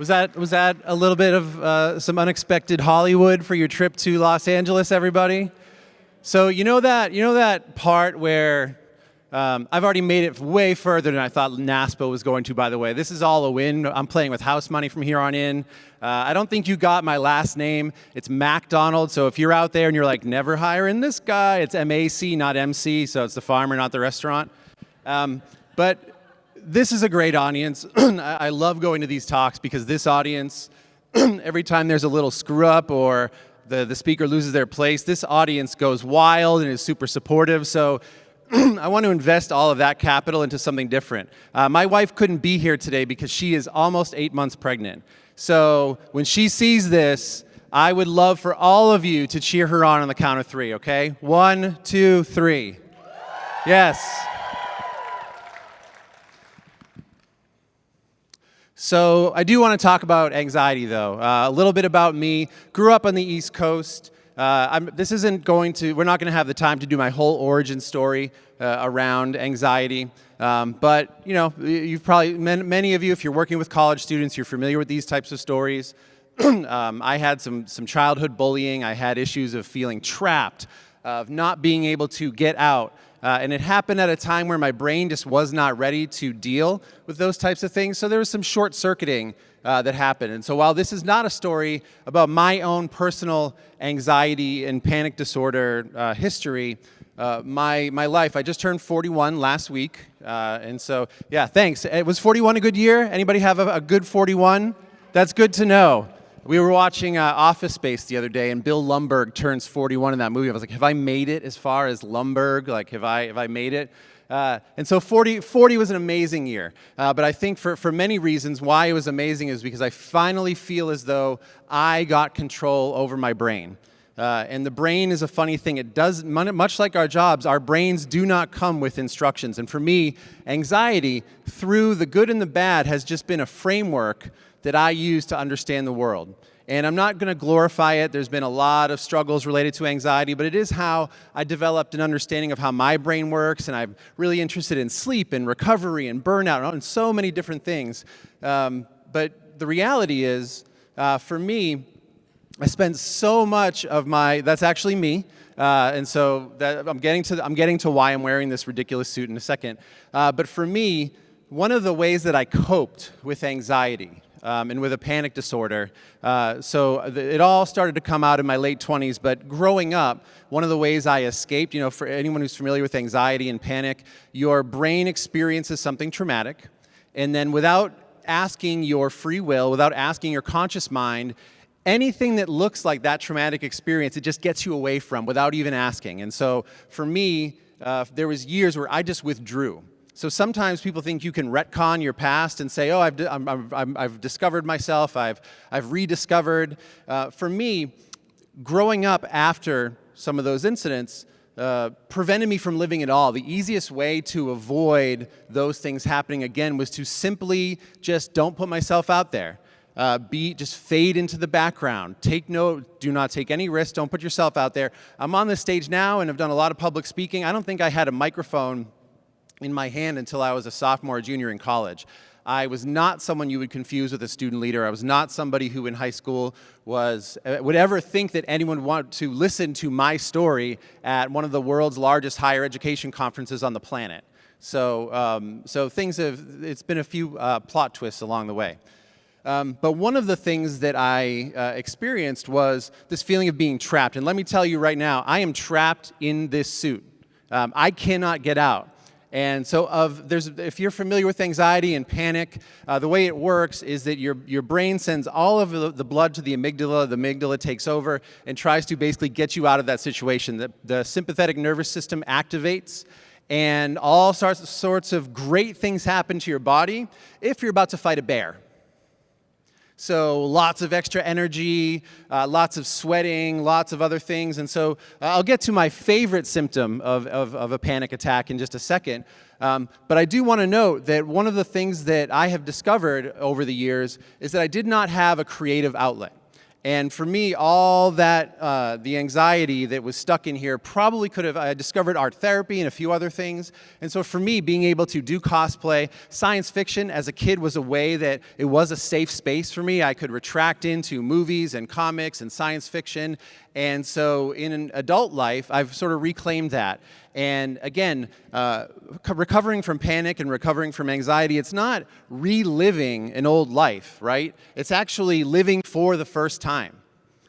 Was that a little bit of some unexpected Hollywood for your trip to Los Angeles, everybody? So you know that part where I've already made it way further than I thought NASPA was going to, by the way. This is all a win. I'm playing with house money from here on in. I don't think you got my last name. It's MacDonald, so if you're out there and you're like, never hiring this guy, it's M-A-C, not M-C, so it's the farmer, not the restaurant. But this is a great audience. I love going to these talks because this audience, every time there's a little screw up or the speaker loses their place, this audience goes wild and is super supportive. So I want to invest all of that capital into something different. My wife couldn't be here today because she is almost 8 months pregnant. So when she sees this, I would love for all of you to cheer her on the count of three, okay? 1, 2, 3. Yes. So I do want to talk about anxiety, though. A little bit about me. Grew up on the East Coast. We're not going to have the time to do my whole origin story around anxiety. But you've probably, many of you, if you're working with college students, you're familiar with these types of stories. I had some childhood bullying. I had issues of feeling trapped, of not being able to get out. And it happened at a time where my brain just was not ready to deal with those types of things. So there was some short-circuiting that happened. And so while this is not a story about my own personal anxiety and panic disorder history, my life, I just turned 41 last week. And so, yeah, thanks. Was 41 a good year? Anybody have a good 41? That's good to know. We were watching Office Space the other day, and Bill Lumbergh turns 41 in that movie. I was like, have I made it as far as Lumbergh? Like, have I made it? And so 40 was an amazing year. But I think for many reasons why it was amazing is because I finally feel as though I got control over my brain. And the brain is a funny thing. It does, much like our jobs, our brains do not come with instructions. And for me, anxiety, through the good and the bad, has just been a framework that I use to understand the world. And I'm not going to glorify it. There's been a lot of struggles related to anxiety, but it is how I developed an understanding of how my brain works, and I'm really interested in sleep and recovery and burnout and so many different things. But the reality is, for me, I spend so much of that's actually me, and so I'm getting to why I'm wearing this ridiculous suit in a second. But for me, one of the ways that I coped with anxiety and with a panic disorder. It all started to come out in my late 20s, but growing up, one of the ways I escaped, for anyone who's familiar with anxiety and panic, your brain experiences something traumatic, and then without asking your free will, without asking your conscious mind, anything that looks like that traumatic experience, it just gets you away from without even asking. And so for me, there was years where I just withdrew. So sometimes people think you can retcon your past and say, oh, I've discovered myself, I've rediscovered. For me, growing up after some of those incidents prevented me from living at all. The easiest way to avoid those things happening again was to simply just don't put myself out there. Just fade into the background. Take note, do not take any risks, don't put yourself out there. I'm on this stage now and I've done a lot of public speaking. I don't think I had a microphone in my hand until I was a sophomore or junior in college. I was not someone you would confuse with a student leader. I was not somebody who in high school would ever think that anyone would want to listen to my story at one of the world's largest higher education conferences on the planet. So it's been a few plot twists along the way. But one of the things that I experienced was this feeling of being trapped. And let me tell you right now, I am trapped in this suit. I cannot get out. And so if you're familiar with anxiety and panic, the way it works is that your brain sends all of the blood to the amygdala takes over and tries to basically get you out of that situation. The sympathetic nervous system activates, and all sorts of great things happen to your body if you're about to fight a bear. So lots of extra energy, lots of sweating, lots of other things. And so I'll get to my favorite symptom of a panic attack in just a second. But I do want to note that one of the things that I have discovered over the years is that I did not have a creative outlet. And for me, all that, the anxiety that was stuck in here probably could have, I discovered art therapy and a few other things. And so for me, being able to do cosplay, science fiction as a kid was a way that it was a safe space for me. I could retract into movies and comics and science fiction. And so in an adult life, I've sort of reclaimed that. And again, recovering from panic and recovering from anxiety, it's not reliving an old life, right? It's actually living for the first time.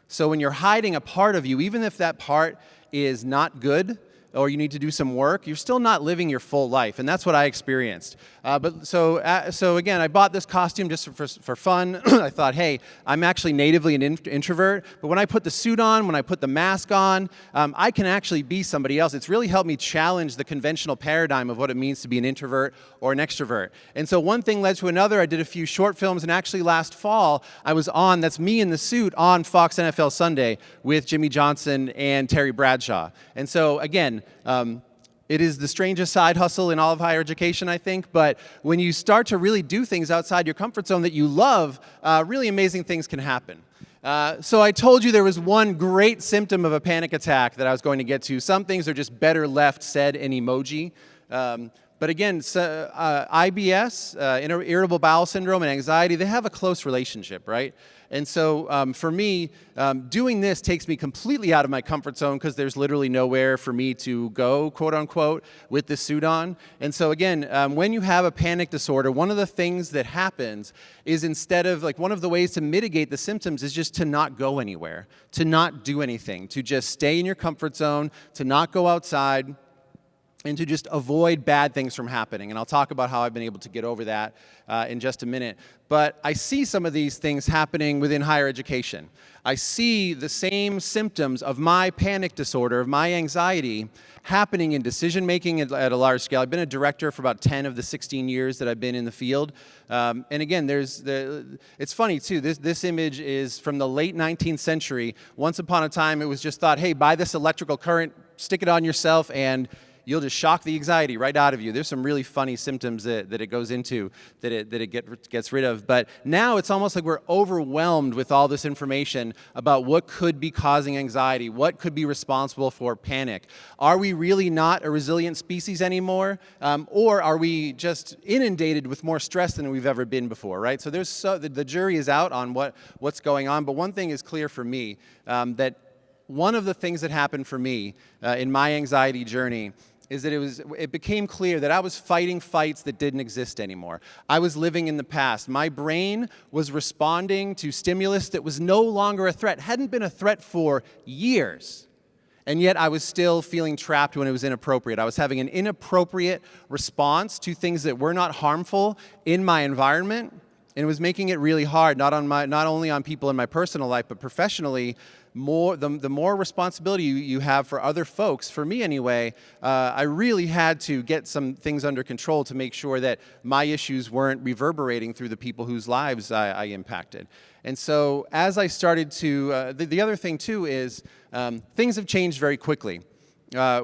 So when you're hiding a part of you, even if that part is not good, or you need to do some work, you're still not living your full life, and that's what I experienced. So again, I bought this costume just for fun. I thought, hey, I'm actually natively an introvert, but when I put the suit on, when I put the mask on, I can actually be somebody else. It's really helped me challenge the conventional paradigm of what it means to be an introvert or an extrovert. And so one thing led to another. I did a few short films, and actually last fall, I was on, that's me in the suit, on Fox NFL Sunday with Jimmy Johnson and Terry Bradshaw. And so again, it is the strangest side hustle in all of higher education, I think, but when you start to really do things outside your comfort zone that you love, really amazing things can happen. So I told you there was one great symptom of a panic attack that I was going to get to. Some things are just better left said in emoji. But again, IBS, irritable bowel syndrome, and anxiety, they have a close relationship, right? And so for me, doing this takes me completely out of my comfort zone because there's literally nowhere for me to go, quote unquote, with the suit on. And so again, when you have a panic disorder, one of the things that happens is instead of, like, one of the ways to mitigate the symptoms is just to not go anywhere, to not do anything, to just stay in your comfort zone, to not go outside, and to just avoid bad things from happening. And I'll talk about how I've been able to get over that in just a minute. But I see some of these things happening within higher education. I see the same symptoms of my panic disorder, of my anxiety, happening in decision-making at a large scale. I've been a director for about 10 of the 16 years that I've been in the field. And again, it's funny too, this image is from the late 19th century. Once upon a time, it was just thought, hey, buy this electrical current, stick it on yourself, and you'll just shock the anxiety right out of you. There's some really funny symptoms that it goes into, that it gets rid of. But now it's almost like we're overwhelmed with all this information about what could be causing anxiety, what could be responsible for panic. Are we really not a resilient species anymore? Or are we just inundated with more stress than we've ever been before, right? So the jury is out on what's going on. But one thing is clear for me, that one of the things that happened for me in my anxiety journey is that it became clear that I was fighting fights that didn't exist anymore. I was living in the past. My brain was responding to stimulus that was no longer a threat, hadn't been a threat for years. And yet I was still feeling trapped when it was inappropriate. I was having an inappropriate response to things that were not harmful in my environment, and it was making it really hard, not only on people in my personal life, but professionally. The more responsibility you have for other folks, for me anyway, I really had to get some things under control to make sure that my issues weren't reverberating through the people whose lives I impacted. And so as I started to, the other thing too is things have changed very quickly.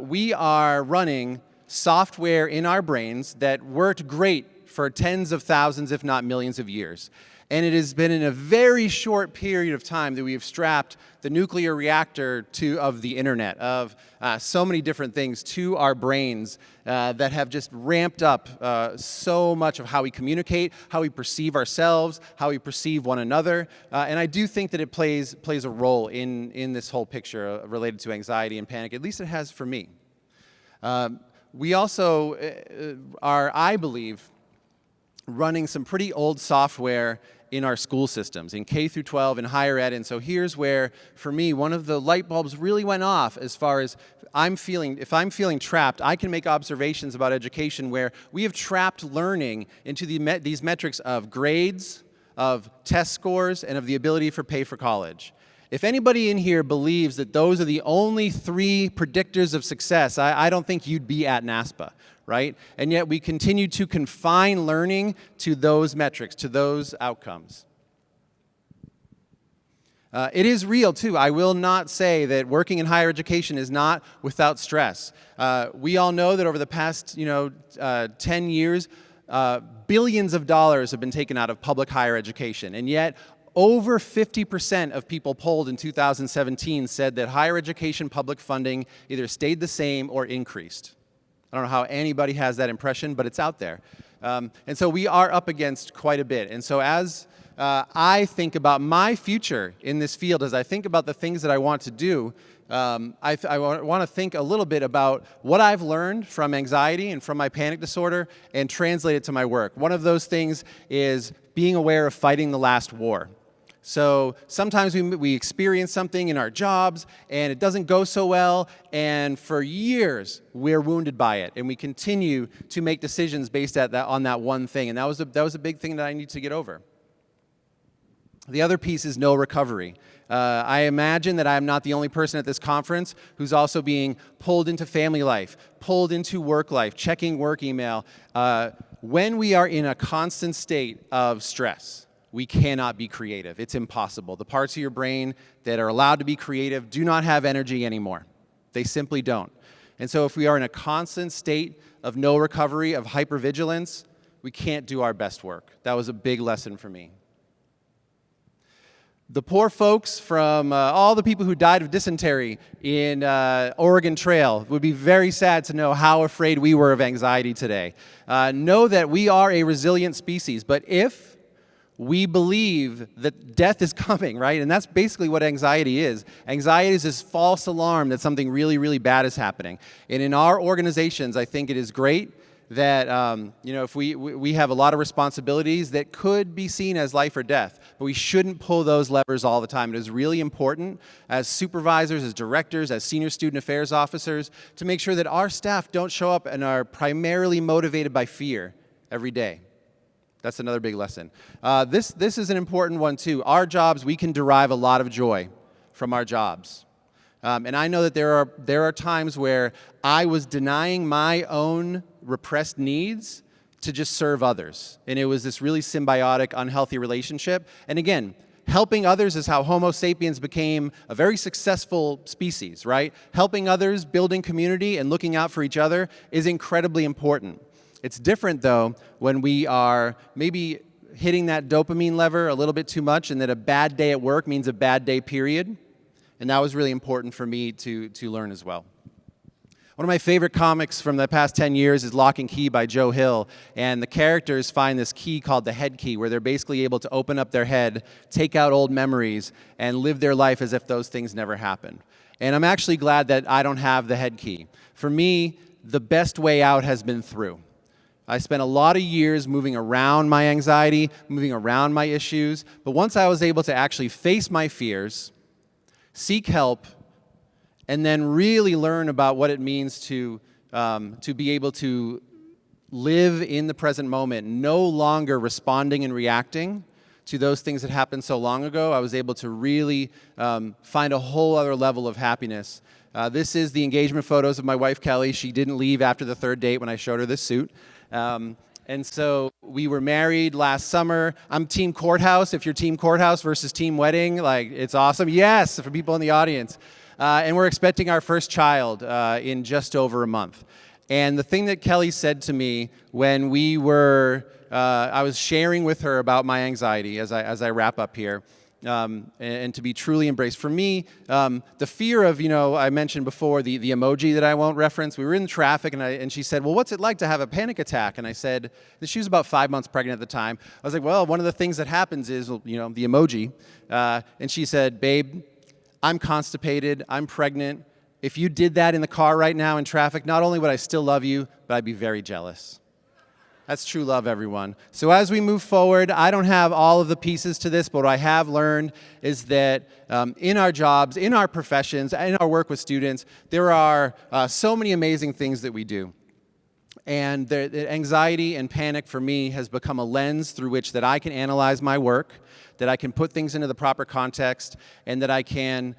We are running software in our brains that worked great for tens of thousands, if not millions of years. And it has been in a very short period of time that we have strapped the nuclear reactor of the internet, of so many different things to our brains that have just ramped up so much of how we communicate, how we perceive ourselves, how we perceive one another. And I do think that it plays a role in this whole picture related to anxiety and panic. At least it has for me. We also are, I believe, running some pretty old software in our school systems, in K through 12, in higher ed. And so here's where, for me, one of the light bulbs really went off as far as if I'm feeling trapped, I can make observations about education where we have trapped learning into these metrics of grades, of test scores, and of the ability for pay for college. If anybody in here believes that those are the only three predictors of success, I don't think you'd be at NASPA, right? And yet we continue to confine learning to those metrics, to those outcomes. It is real, too. I will not say that working in higher education is not without stress. We all know that over the past 10 years, billions of dollars have been taken out of public higher education, and yet over 50% of people polled in 2017 said that higher education public funding either stayed the same or increased. I don't know how anybody has that impression, but it's out there. And so we are up against quite a bit. And so as I think about my future in this field, as I think about the things that I want to do, I want to think a little bit about what I've learned from anxiety and from my panic disorder and translate it to my work. One of those things is being aware of fighting the last war. So sometimes we experience something in our jobs and it doesn't go so well, and for years we're wounded by it, and we continue to make decisions based on that one thing, and that was a big thing that I need to get over. The other piece is no recovery. I imagine that I'm not the only person at this conference who's also being pulled into family life, pulled into work life, checking work email. When we are in a constant state of stress, we cannot be creative. It's impossible. The parts of your brain that are allowed to be creative do not have energy anymore. They simply don't. And so if we are in a constant state of no recovery, of hypervigilance, we can't do our best work. That was a big lesson for me. The poor folks from all the people who died of dysentery in Oregon Trail would be very sad to know how afraid we were of anxiety today. Know that we are a resilient species, but if we believe that death is coming, right? And that's basically what anxiety is. Anxiety is this false alarm that something really, really bad is happening. And in our organizations, I think it is great that if we have a lot of responsibilities that could be seen as life or death, but we shouldn't pull those levers all the time. It is really important as supervisors, as directors, as senior student affairs officers to make sure that our staff don't show up and are primarily motivated by fear every day. That's another big lesson. This is an important one too. Our jobs, we can derive a lot of joy from our jobs. And I know that there are times where I was denying my own repressed needs to just serve others. And it was this really symbiotic, unhealthy relationship. And again, helping others is how Homo sapiens became a very successful species, right? Helping others, building community, and looking out for each other is incredibly important. It's different, though, when we are maybe hitting that dopamine lever a little bit too much, and that a bad day at work means a bad day, period. And that was really important for me to learn as well. One of my favorite comics from the past 10 years is Lock and Key by Joe Hill, and the characters find this key called the head key, where they're basically able to open up their head, take out old memories, and live their life as if those things never happened. And I'm actually glad that I don't have the head key. For me, the best way out has been through. I spent a lot of years moving around my anxiety, moving around my issues, but once I was able to actually face my fears, seek help, and then really learn about what it means to be able to live in the present moment, no longer responding and reacting to those things that happened so long ago, I was able to really find a whole other level of happiness. This is the engagement photos of my wife, Kelly. She didn't leave after the third date when I showed her this suit. And so we were married last summer. I'm team courthouse. If you're team courthouse versus team wedding, like, it's awesome. Yes, for people in the audience. And we're expecting our first child in just over a month. And the thing that Kelly said to me when I was sharing with her about my anxiety as I wrap up here, and to be truly embraced. For me, the fear of, I mentioned before the emoji that I won't reference. We were in traffic, and she said, well, what's it like to have a panic attack? And I said, she was about 5 months pregnant at the time. I was like, well, one of the things that happens is, the emoji. And she said, babe, I'm constipated, I'm pregnant. If you did that in the car right now in traffic, not only would I still love you, but I'd be very jealous. That's true love, everyone. So as we move forward, I don't have all of the pieces to this, but what I have learned is that in our jobs, in our professions, in our work with students, there are so many amazing things that we do. And the anxiety and panic for me has become a lens through which that I can analyze my work, that I can put things into the proper context, and that I can